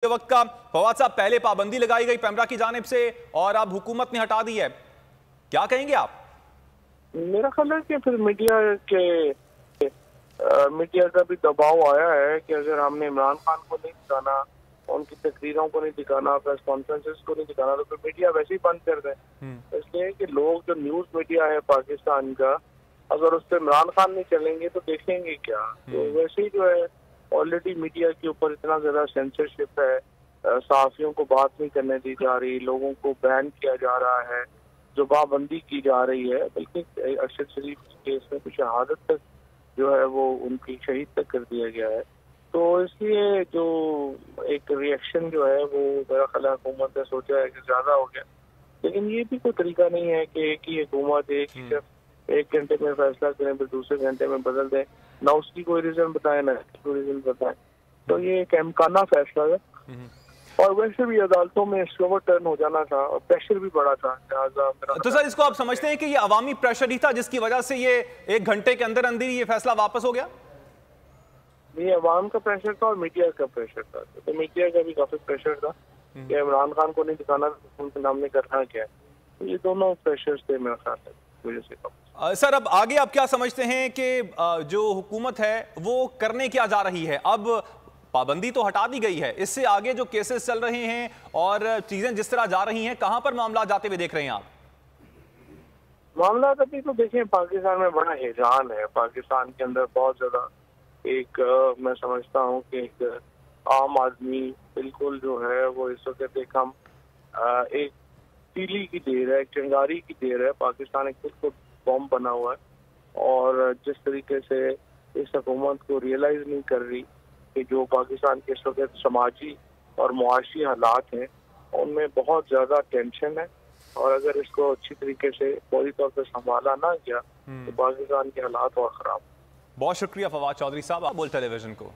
वक्त का फवाद साहब, पहले पाबंदी लगाई गई पेमरा की जानिब से और अब हुकूमत ने हटा दी है, क्या कहेंगे आप? मेरा ख्याल है कि फिर मीडिया का भी दबाव आया है कि अगर हमने इमरान खान को नहीं दिखाना, उनकी तकरीरों को नहीं दिखाना, प्रेस कॉन्फ्रेंसेस को नहीं दिखाना, तो फिर मीडिया वैसे ही बंद कर दें। इसलिए कि लोग जो न्यूज मीडिया है पाकिस्तान का, अगर उस पर इमरान खान नहीं चलेंगे तो देखेंगे क्या। तो वैसे ही जो है ऑलरेडी मीडिया के ऊपर इतना ज्यादा सेंसरशिप है, सहाफियों को बात नहीं करने दी जा रही, लोगों को बैन किया जा रहा है, जुबाबंदी की जा रही है, बल्कि अरशद शरीफ केस में कुछ शहादत तक जो है वो उनकी शहीद तक कर दिया गया है। तो इसलिए जो एक रिएक्शन जो है वो मेरा ख्याल हुकूमत ने सोचा है कि ज्यादा हो गया, लेकिन ये भी कोई तरीका नहीं है कि एक ही हुकूमत एक घंटे में फैसला करें फिर दूसरे घंटे में बदल दें, ना उसकी कोई रीजन बताए ना कोई रीजन बताए। तो ये एक अहमकाना फैसला है और वैसे भी अदालतों में इसके ओवरटर्न हो जाना था और प्रेशर भी बड़ा था। तो सर, इसको आप समझते हैं कि ये अवामी प्रेशर ही था जिसकी वजह से ये एक घंटे के अंदर अंदर ये फैसला वापस हो गया? ये अवाम का प्रेशर था और मीडिया का प्रेशर था। तो मीडिया का भी काफी प्रेशर था कि इमरान खान को नहीं दिखाना, उनके नाम ने करना क्या है। तो ये दोनों प्रेशर थे मेरे ख्याल से वजह से। सर, अब आगे आप क्या समझते हैं कि जो हुकूमत है वो करने क्या जा रही है? अब पाबंदी तो हटा दी गई है, इससे आगे जो केसेस चल रहे हैं और चीजें जिस तरह जा रही हैं, कहां पर मामला जाते हुए देख रहे हैं आप? मामला अभी तो देखें, पाकिस्तान में बड़ा हिजान है। पाकिस्तान के अंदर बहुत ज्यादा मैं समझता हूँ कि एक आम आदमी बिल्कुल जो है वो इस वक्त एक तीली की देर है, एक चिंगारी की देर है। पाकिस्तान एक बिल्कुल बॉम्ब बना हुआ है और जिस तरीके से इस हुकूमत को रियलाइज नहीं कर रही कि जो पाकिस्तान के इस वक्त समाजी और मुआशी हालात हैं उनमें बहुत ज्यादा टेंशन है और अगर इसको अच्छी तरीके से पूरी तौर पर संभाला ना गया तो पाकिस्तान के हालात और खराब। बहुत शुक्रिया फवाद चौधरी साहब, आप बोल टेलीविजन को।